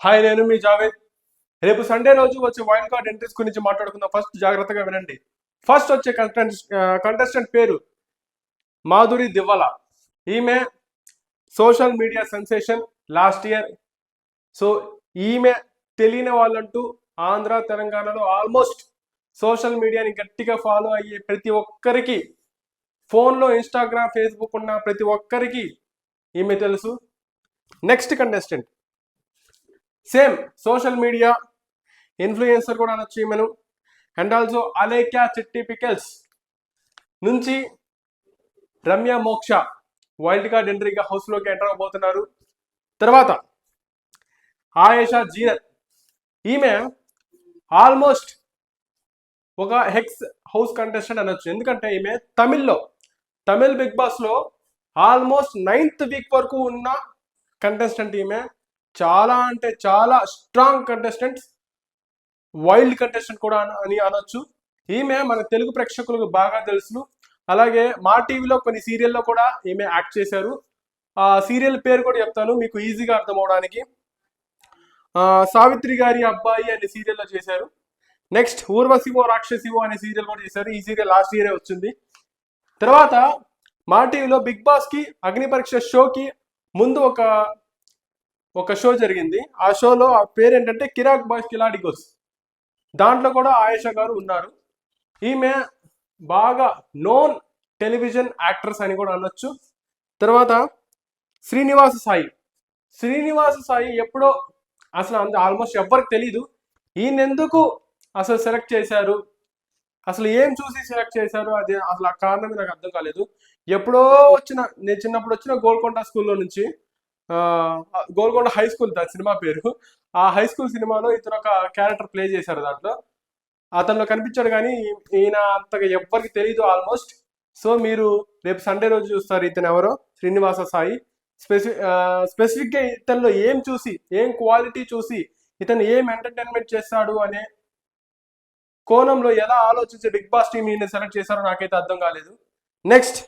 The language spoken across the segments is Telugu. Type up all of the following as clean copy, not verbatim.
హాయ్, నేను మీ జావేద్. రేపు సండే రోజు వచ్చే వైల్డ్ కార్డ్ ఎంట్రీస్ గురించి మాట్లాడుకుందాం. ఫస్ట్ జాగ్రత్తగా వినండి. ఫస్ట్ వచ్చే కంటెస్టెంట్ పేరు మాధురి దివ్వల. ఈమె social media sensation last year. So ఈమె తెలియని వాళ్ళంటూ ఆంధ్ర తెలంగాణలో ఆల్మోస్ట్ సోషల్ మీడియాని గట్టిగా ఫాలో అయ్యే ప్రతి ఒక్కరికి, ఫోన్లో ఇన్స్టాగ్రామ్ ఫేస్బుక్ ఉన్న ప్రతి ఒక్కరికి ఈమె తెలుసు. Next contestant same social media influencer కూడా అనొచ్చు ఈమెను. అండ్ ఆల్సో అలేఖ్య చిట్టి పికెల్స్ నుంచి రమ్య మోక్ష వైల్డ్ కార్డ్ ఎంట్రీగా హౌస్లోకి ఎంటర్ అవబోతున్నారు. తర్వాత ఆయేషా జీనత్. ఈమె ఆల్మోస్ట్ ఒక హెక్స్ హౌస్ కంటెస్టెంట్ అనొచ్చు. ఎందుకంటే ఈమె తమిళ్ బిగ్ బాస్లో ఆల్మోస్ట్ 9th వీక్ వరకు ఉన్న కంటెస్టెంట్. ఈమె చాలా అంటే చాలా స్ట్రాంగ్ కంటెస్టెంట్, వైల్డ్ కంటెస్టెంట్ కూడా అని అనొచ్చు. ఈమె మన తెలుగు ప్రేక్షకులకు బాగా తెలుసు. అలాగే మా టీవీలో కొన్ని సీరియల్లో కూడా ఈమె యాక్ట్ చేశారు. ఆ సీరియల్ పేరు కూడా చెప్తాను మీకు ఈజీగా అర్థం అవడానికి. సావిత్రి గారి అబ్బాయి అనే సీరియల్లో చేశారు. నెక్స్ట్ ఊర్వశివో రాక్షసివో అనే సీరియల్ కూడా చేశారు. ఈ సీరియల్ లాస్ట్ ఇయరే వచ్చింది. తర్వాత మా టీవీలో బిగ్ బాస్కి అగ్ని పరీక్ష షోకి ముందు ఒక షో జరిగింది. ఆ షోలో ఆ పేరు ఏంటంటే కిరాక్ బాయ్స్ కిలాడి గోస్. దాంట్లో కూడా ఆయేషా గారు ఉన్నారు. ఈమె బాగా నోన్ టెలివిజన్ యాక్ట్రెస్ అని కూడా అనొచ్చు. తర్వాత శ్రీనివాస సాయి ఎప్పుడో అసలు ఆల్మోస్ట్ ఎవ్వరికి తెలీదు ఈయన ఎందుకు అసలు సెలెక్ట్ చేశారు, అసలు ఏం చూసి సెలెక్ట్ చేశారు, అది అసలు ఆ కారణం నాకు అర్థం కాలేదు. ఎప్పుడో నేను చిన్నప్పుడు వచ్చిన గోల్కొండ స్కూల్లో నుంచి, గోల్కొండ హై స్కూల్ దాని సినిమా పేరు. ఆ హై స్కూల్ సినిమాలో ఇతను ఒక క్యారెక్టర్ ప్లే చేశారు. దాంట్లో అతనిలో కనిపించాడు, కానీ ఈయన అంతగా ఎవ్వరికి తెలియదు ఆల్మోస్ట్. సో మీరు రేపు సండే రోజు చూస్తారు ఇతను ఎవరో, శ్రీనివాస సాయి. స్పెసిఫిక్గా ఇతనిలో ఏం చూసి, ఏం క్వాలిటీ చూసి, ఇతను ఏం ఎంటర్టైన్మెంట్ చేస్తాడు అనే కోణంలో ఎలా ఆలోచించి బిగ్ బాస్ టీమ్ ఈయన సెలెక్ట్ చేశారో నాకైతే అర్థం కాలేదు. నెక్స్ట్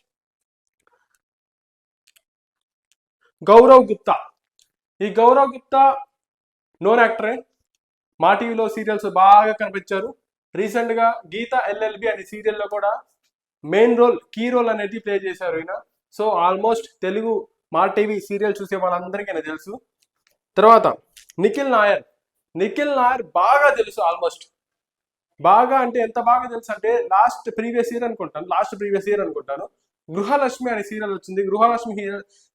గౌరవ్ గుప్తా. ఈ గౌరవ్ గుప్తా నోన్ యాక్టరే, మా టీవీలో సీరియల్స్ బాగా కనిపించారు. రీసెంట్గా గీత ఎల్ఎల్బి అనే సీరియల్లో కూడా మెయిన్ రోల్, కీ రోల్ అనేది ప్లే చేశారు ఈయన. సో ఆల్మోస్ట్ తెలుగు మా టీవీ సీరియల్ చూసే వాళ్ళందరికీ నాకు తెలుసు. తర్వాత నిఖిల్ నాయర్ బాగా తెలుసు. ఆల్మోస్ట్ బాగా అంటే ఎంత బాగా తెలుసు అంటే లాస్ట్ ప్రీవియస్ ఇయర్ అనుకుంటాను గృహలక్ష్మి అనే సీరియల్ వచ్చింది. గృహలక్ష్మి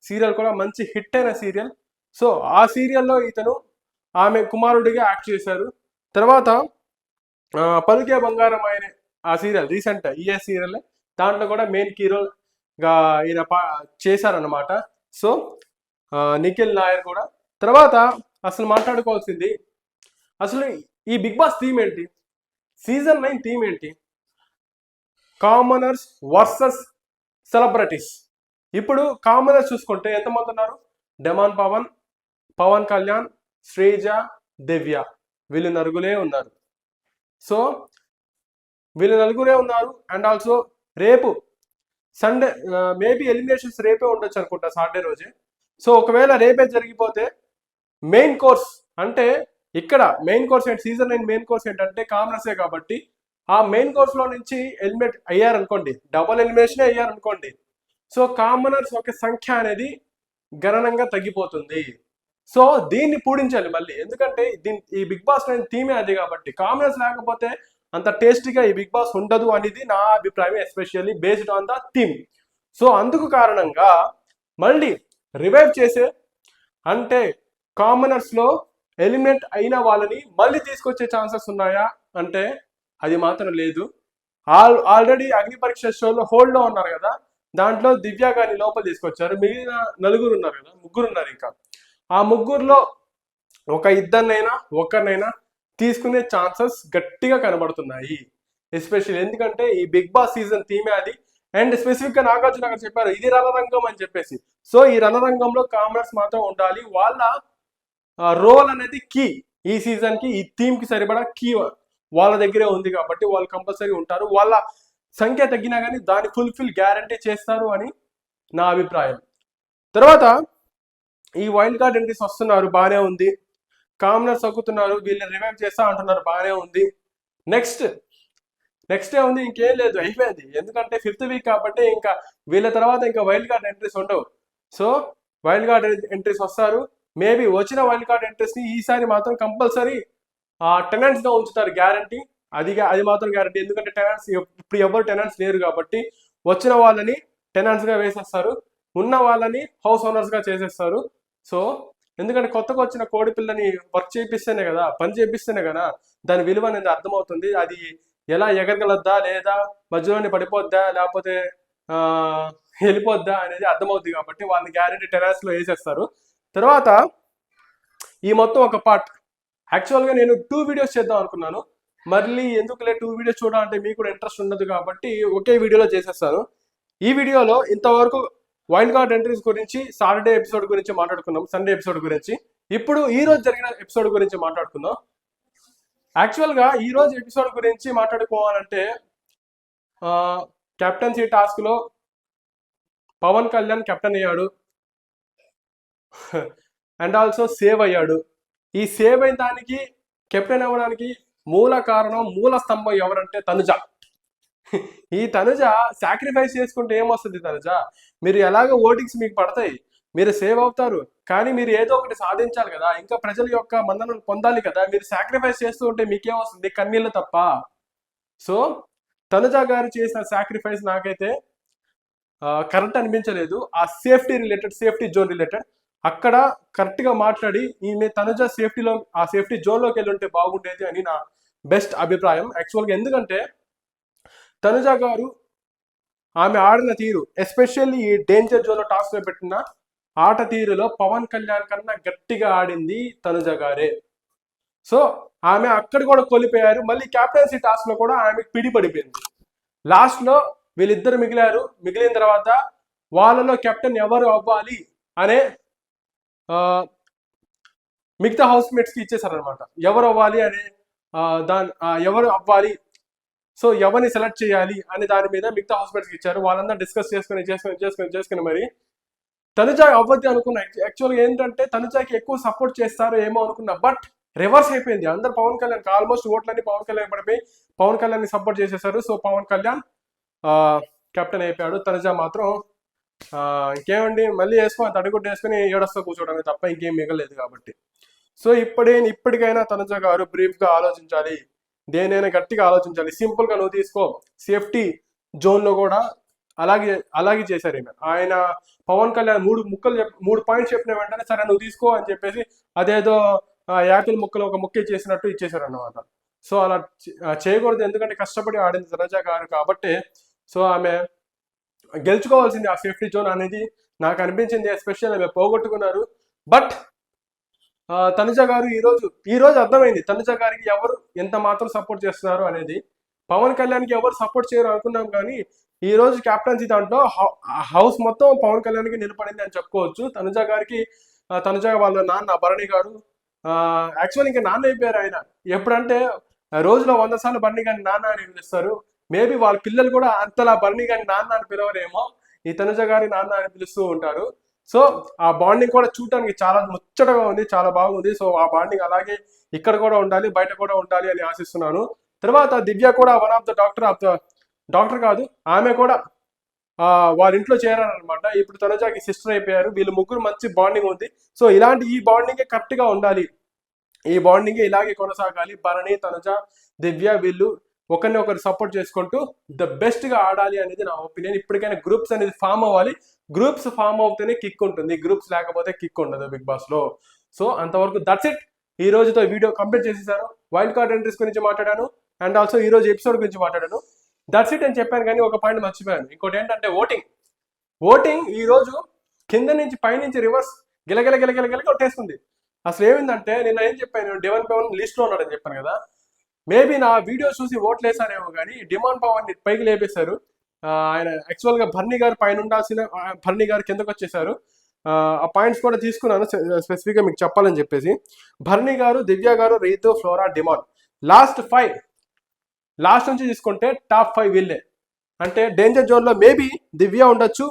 సీరియల్ కూడా మంచి హిట్ అయిన సీరియల్. సో ఆ సీరియల్లో ఇతను ఆమె కుమారుడిగా యాక్ట్ చేశారు. తర్వాత పలుకే బంగారం అనే ఆ సీరియల్ రీసెంట్ ఈఎస్ సీరియల్, దాంట్లో కూడా మెయిన్ కీ రోల్గా ఈయన చేశారనమాట. సో నిఖిల్ నాయర్ కూడా. తర్వాత అసలు మాట్లాడుకోవాల్సింది, అసలు ఈ బిగ్ బాస్ థీమ్ ఏంటి, సీజన్ 9 థీమ్ ఏంటి? Commoners versus celebrities. ఇప్పుడు కామనర్స్ చూసుకుంటే ఎంతమంది ఉన్నారు? డెమాన్ పవన్ కళ్యాణ్, శ్రీజ, దివ్య, వీళ్ళు నలుగురే ఉన్నారు. సో వీళ్ళు నలుగురే ఉన్నారు. అండ్ ఆల్సో రేపు సండే మేబీ ఎలిమినేషన్స్ రేపే ఉండొచ్చు అనుకుంటా, సాటర్డే రోజే. సో ఒకవేళ రేపే జరిగిపోతే మెయిన్ కోర్స్ అంటే ఇక్కడ మెయిన్ కోర్స్ ఏంటి, సీజన్ 9 మెయిన్ కోర్స్ ఏంటంటే కామనర్సే కాబట్టి ఆ మెయిన్ కోర్స్లో నుంచి ఎలిమినేట్ అయ్యారనుకోండి, డబుల్ ఎలిమినేషన్ అయ్యారనుకోండి, సో కామనర్స్ ఒక సంఖ్య అనేది గణనంగా తగ్గిపోతుంది. సో దీన్ని పూడించాలి మళ్ళీ, ఎందుకంటే ఈ బిగ్ బాస్ థీమే అది కాబట్టి. కామనర్స్ లేకపోతే అంత టేస్టీగా ఈ బిగ్ బాస్ ఉండదు అనేది నా అభిప్రాయం, especially based on the theme. So అందుకు కారణంగా మళ్ళీ రివైవ్ చేసే, అంటే కామనర్స్లో ఎలిమినేట్ అయిన వాళ్ళని మళ్ళీ తీసుకొచ్చే ఛాన్సెస్ ఉన్నాయా అంటే అది మాత్రం లేదు. ఆల్రెడీ అగ్ని పరీక్ష షోలో హోల్డ్లో ఉన్నారు కదా, దాంట్లో దివ్య గారిని లోపల తీసుకొచ్చారు. మిగిలిన నలుగురు ఉన్నారు కదా, ముగ్గురు ఉన్నారు. ఇంకా ఆ ముగ్గురులో ఒకరినైనా తీసుకునే ఛాన్సెస్ గట్టిగా కనబడుతున్నాయి, ఎస్పెషల్లీ ఎందుకంటే ఈ బిగ్ బాస్ సీజన్ థీమే అది. అండ్ స్పెసిఫిక్గా నాగార్జున గారు చెప్పారు ఇది రణరంగం అని చెప్పేసి. సో ఈ రణరంగంలో కామనర్స్ మాత్రం ఉండాలి. వాళ్ళ రోల్ అనేది కీ, ఈ సీజన్కి ఈ థీమ్కి సరిపడా కీ వాళ్ళ దగ్గరే ఉంది కాబట్టి వాళ్ళు కంపల్సరీ ఉంటారు. వాళ్ళ సంఖ్య తగ్గినా కానీ దాన్ని ఫుల్ఫిల్ గ్యారంటీ చేస్తారు అని నా అభిప్రాయం. తర్వాత ఈ వైల్డ్ కార్డ్ ఎంట్రీస్ వస్తున్నారు, బాగానే ఉంది. కామనర్ సగ్గుతున్నారు, వీళ్ళని రివైవ్ చేస్తా అంటున్నారు, బాగానే ఉంది. నెక్స్ట్ ఏముంది, ఇంకేం లేదు, అయిపోయింది. ఎందుకంటే 5th వీక్ కాబట్టి ఇంకా వీళ్ళ తర్వాత ఇంకా వైల్డ్ కార్డ్ ఎంట్రీస్ ఉండవు. సో వైల్డ్ కార్డ్ ఎంట్రీస్ వస్తారు. మేబీ వచ్చిన వైల్డ్ కార్డ్ ఎంట్రీస్ ని ఈసారి మాత్రం కంపల్సరీ టెనెంట్స్ గా ఉంచుతారు, గ్యారంటీ. అది మాత్రం గ్యారంటీ. ఎందుకంటే టెనెంట్స్ ఇప్పుడు ఎవరు టెనెంట్స్ లేరు కాబట్టి వచ్చిన వాళ్ళని టెనెంట్స్ గా వేసేస్తారు, ఉన్న వాళ్ళని హౌస్ ఓనర్స్ గా చేసేస్తారు. సో ఎందుకంటే కొత్తగా వచ్చిన కోడి పిల్లని వర్క్ చేపిస్తేనే కదా, పని చేపిస్తేనే కదా దాని విలువ అనేది అర్థమవుతుంది. అది ఎలా ఎగరగలద్దా, లేదా మధ్యలోనే పడిపోద్దా, లేకపోతే వెళ్ళిపోద్దా అనేది అర్థమవుద్ది. కాబట్టి వాళ్ళని గ్యారెంటీ టెనెంట్స్ లో వేసేస్తారు. తర్వాత ఈ మొత్తం ఒక పార్ట్. యాక్చువల్గా నేను 2 వీడియోస్ చేద్దాం అనుకున్నాను, మళ్ళీ ఎందుకులే 2 వీడియోస్ చూడాలంటే మీకు కూడా ఇంట్రెస్ట్ ఉండదు కాబట్టి ఒకే వీడియోలో చేసేస్తాను. ఈ వీడియోలో ఇంతవరకు వైల్డ్ కార్డ్ ఎంట్రీస్ గురించి, సాటర్డే ఎపిసోడ్ గురించి మాట్లాడుకున్నాం, సండే ఎపిసోడ్ గురించి. ఇప్పుడు ఈ రోజు జరిగిన ఎపిసోడ్ గురించి మాట్లాడుకుందాం. యాక్చువల్గా ఈ రోజు ఎపిసోడ్ గురించి మాట్లాడుకోవాలంటే కెప్టెన్సీ టాస్క్ లో పవన్ కళ్యాణ్ కెప్టెన్ అయ్యాడు అండ్ ఆల్సో సేవ్ అయ్యాడు. ఈ సేవ్ అయిన దానికి, కెప్టెన్ అవ్వడానికి మూల కారణం, మూల స్తంభం ఎవరంటే తనుజ. ఈ తనుజ సాక్రిఫైస్ చేసుకుంటే ఏమొస్తుంది తనుజ? మీరు ఎలాగో ఓటింగ్స్ మీకు పడతాయి, మీరు సేవ్ అవుతారు, కానీ మీరు ఏదో ఒకటి సాధించాలి కదా, ఇంకా ప్రజల యొక్క మన్ననలు పొందాలి కదా. మీరు సాక్రిఫైస్ చేస్తూ ఉంటే మీకేమొస్తుంది? కన్నీళ్ళు తప్ప. సో తనుజ గారు చేసిన సాక్రిఫైస్ నాకైతే కరెక్ట్ అనిపించలేదు. ఆ సేఫ్టీ జోన్ రిలేటెడ్ అక్కడ కరెక్ట్ గా మాట్లాడి ఈమె తనుజ ఆ సేఫ్టీ జోన్ లోకి వెళ్ళి ఉంటే బాగుండేది అని నా బెస్ట్ అభిప్రాయం యాక్చువల్గా. ఎందుకంటే తనుజ గారు ఆమె ఆడిన తీరు, ఎస్పెషల్లీ ఈ డేంజర్ జోన్ లో టాస్క్ లో పెట్టిన ఆట తీరులో పవన్ కళ్యాణ్ కన్నా గట్టిగా ఆడింది తనుజ గారే. సో ఆమె అక్కడ కూడా కోల్పోయారు. మళ్ళీ క్యాప్టెన్సీ టాస్క్ లో కూడా ఆమె పిడిపడిపోయింది. లాస్ట్ లో వీళ్ళిద్దరు మిగిలిన తర్వాత వాళ్ళలో కెప్టెన్ ఎవరు అవ్వాలి అనే మిగతా హౌస్ మేట్స్ కి ఇచ్చేసారనమాట. ఎవరు అవ్వాలి అనే ఎవరు అవ్వాలి, సో ఎవరిని సెలెక్ట్ చేయాలి అనే దాని మీద మిగతా హౌస్ మేట్స్ కి ఇచ్చారు. వాళ్ళందరూ డిస్కస్ చేసుకుని మరి తనుజ అవ్వద్ది అనుకున్నా. యాక్చువల్గా ఏంటంటే తనుజకి ఎక్కువ సపోర్ట్ చేస్తారు ఏమో అనుకున్నా, బట్ రివర్స్ అయిపోయింది. అందరు పవన్ కళ్యాణ్, ఆల్మోస్ట్ ఓట్లన్నీ పవన్ కళ్యాణ్ పడిపోయి పవన్ కళ్యాణ్ ని సపోర్ట్ చేసేసారు. సో పవన్ కళ్యాణ్ కెప్టెన్ అయిపోయాడు. తనుజ మాత్రం ఇంకేమండి, మళ్ళీ తడిగుడ్డ వేసుకుని ఏడొస్తా కూర్చోవడమే తప్ప ఇంకేం మిగలేదు కాబట్టి. సో ఇప్పటికైనా తనుజ గారు బ్రీఫ్ గా ఆలోచించాలి, దేనైనా గట్టిగా ఆలోచించాలి. సింపుల్ గా నువ్వు తీసుకో, సేఫ్టీ జోన్ లో కూడా అలాగే చేశారు ఆయన. పవన్ కళ్యాణ్ 3 పాయింట్స్ చెప్పిన వెంటనే సరే నువ్వు తీసుకో అని చెప్పేసి అదేదో యాపిల్ ముక్కలు ఒక ముక్క చేసినట్టు ఇచ్చేసారు అన్నమాట. సో అలా చేయకూడదు, ఎందుకంటే కష్టపడి ఆడింది తనుజ గారు కాబట్టి. సో ఆమె గెలుచుకోవాల్సింది ఆ సేఫ్టీ జోన్ అనేది నాకు అనిపించింది. ఎస్పెషల్ ఆమె పోగొట్టుకున్నారు. బట్ తనుజ గారు ఈ రోజు అర్థమైంది తనుజ గారికి ఎవరు ఎంత మాత్రం సపోర్ట్ చేస్తున్నారు అనేది. పవన్ కళ్యాణ్కి ఎవరు సపోర్ట్ చేయరు అనుకున్నాం, కానీ ఈ రోజు క్యాప్టెన్సీ దాంట్లో హౌస్ మొత్తం పవన్ కళ్యాణ్కి నిలబడింది అని చెప్పుకోవచ్చు. తనుజ వాళ్ళ నాన్న భరణి గారు యాక్చువల్ ఇంకా నాన్న అయిపోయారు ఆయన. ఎప్పుడంటే రోజులో 100 సార్లు భరణి గారిని నాన్న అని పిలుస్తారు. మేబీ వాళ్ళ పిల్లలు కూడా అంతలా భరణి గారిని నాన్న అని పిలవరేమో, ఈ తనుజ గారి నాన్న అని పిలుస్తూ ఉంటారు. సో ఆ బాండింగ్ కూడా చూడటానికి చాలా ముచ్చటగా ఉంది, చాలా బాగుంది. సో ఆ బాండింగ్ అలాగే ఇక్కడ కూడా ఉండాలి, బయట కూడా ఉండాలి అని ఆశిస్తున్నాను. తర్వాత దివ్య కూడా వన్ ఆఫ్ ద డాక్టర్ కాదు, ఆమె కూడా వాళ్ళ ఇంట్లో చేరారనమాట. ఇప్పుడు తనుజకి సిస్టర్ అయిపోయారు. వీళ్ళు ముగ్గురు మంచి బాండింగ్ ఉంది. సో ఈ బాండింగే కరెక్ట్ గా ఉండాలి, ఈ బాండింగే ఇలాగే కొనసాగాలి. భరణి, తనుజ, దివ్య వీళ్ళు ఒకరిని ఒకరు సపోర్ట్ చేసుకుంటూ ద బెస్ట్ గా ఆడాలి అనేది నా ఒపీనియన్. ఇప్పటికైనా గ్రూప్స్ అనేది ఫామ్ అవ్వాలి. గ్రూప్స్ ఫామ్ అవుతేనే కిక్ ఉంటుంది, గ్రూప్స్ లేకపోతే కిక్ ఉండదు బిగ్ బాస్ లో. సో అంతవరకు దట్స్ ఇట్. ఈ రోజుతో వీడియో కంప్లీట్ చేసేసాను. వైల్డ్ కార్డ్ ఎంట్రీస్ గురించి మాట్లాడాను అండ్ ఆల్సో ఈ రోజు ఎపిసోడ్ గురించి మాట్లాడాను. దట్స్ ఇట్ అని చెప్పాను, కానీ ఒక పాయింట్ మర్చిపోయాను. ఇంకోటి ఏంటంటే ఓటింగ్ ఈ రోజు కింద నుంచి పైనుంచి రివర్స్ గిలగిల కొట్టేస్తుంది. అసలు ఏమైందంటే నిన్న ఏం చెప్పాను, డిమాండ్ పవన్ లిస్ట్ లో ఉన్నాడని చెప్పాను కదా. మేబీ నా వీడియో చూసి ఓట్లు వేసారేమో, కానీ డిమాండ్ పవన్ ని పైకి లేపేశారు. ఆయన యాక్చువల్ గా భరణి గారు పైన ఉండాల్సిన భరణి గారు కిందకు వచ్చేసారు. ఆ పాయింట్స్ కూడా తీసుకున్నాను స్పెసిఫిక్ గా మీకు చెప్పాలని చెప్పేసి. భరణి గారు, దివ్య గారు, రీతు, ఫ్లోరా, డిమాండ్ లాస్ట్ నుంచి తీసుకుంటే టాప్ 5 వీళ్ళే. అంటే డేంజర్ జోన్ లో మేబీ దివ్య ఉండొచ్చు,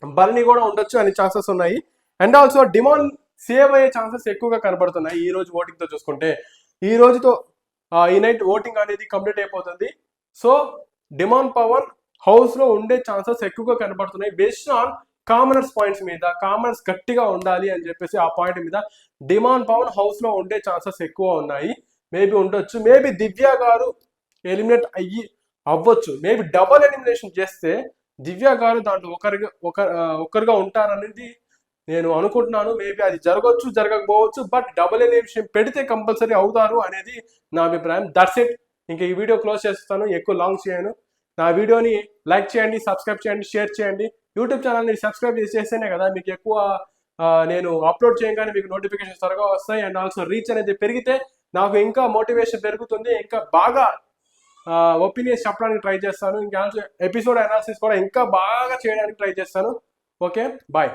భరణి కూడా ఉండొచ్చు అనే ఛాన్సెస్ ఉన్నాయి. అండ్ ఆల్సో డిమాండ్ సేవ్ అయ్యే ఛాన్సెస్ ఎక్కువగా కనబడుతున్నాయి ఈ రోజు ఓటింగ్తో చూసుకుంటే. ఈ రోజుతో ఈ నైట్ ఓటింగ్ అనేది కంప్లీట్ అయిపోతుంది. సో డిమాండ్ పవన్ హౌస్లో ఉండే ఛాన్సెస్ ఎక్కువగా కనబడుతున్నాయి. బేస్డ్ ఆన్ కామనర్స్ పాయింట్స్ మీద, కామనర్స్ గట్టిగా ఉండాలి అని చెప్పేసి ఆ పాయింట్ మీద డిమాండ్ పవన్ హౌస్లో ఉండే ఛాన్సెస్ ఎక్కువ ఉన్నాయి. మేబీ ఉండొచ్చు, మేబీ దివ్య గారు ఎలిమినేట్ అవ్వచ్చు. మేబీ డబల్ ఎలిమినేషన్ చేస్తే దివ్య గారు దాంట్లో ఒకరుగా ఉంటారనేది నేను అనుకుంటున్నాను. మేబీ అది జరగవచ్చు, జరగకపోవచ్చు. బట్ డబుల్ ఎలిమినేషన్ పెడితే కంపల్సరీ అవుతారు అనేది నా అభిప్రాయం. That's it. ఇంకా ఈ వీడియో క్లోజ్ చేస్తాను, ఎక్కువ లాంగ్ చేయను. నా వీడియోని లైక్ చేయండి, సబ్స్క్రైబ్ చేయండి, షేర్ చేయండి. యూట్యూబ్ ఛానల్ని సబ్స్క్రైబ్ చేస్తేనే కదా మీకు ఎక్కువ నేను అప్లోడ్ చేయగానే మీకు నోటిఫికేషన్స్ త్వరగా వస్తాయి. అండ్ ఆల్సో రీచ్ అనేది పెరిగితే నాకు ఇంకా మోటివేషన్ పెరుగుతుంది, ఇంకా బాగా ఒపీనియన్స్ చెప్పడానికి ట్రై చేస్తాను. ఇంకా ఎపిసోడ్ అనాలిసిస్ కూడా ఇంకా బాగా చేయడానికి ట్రై చేస్తాను. Okay, bye.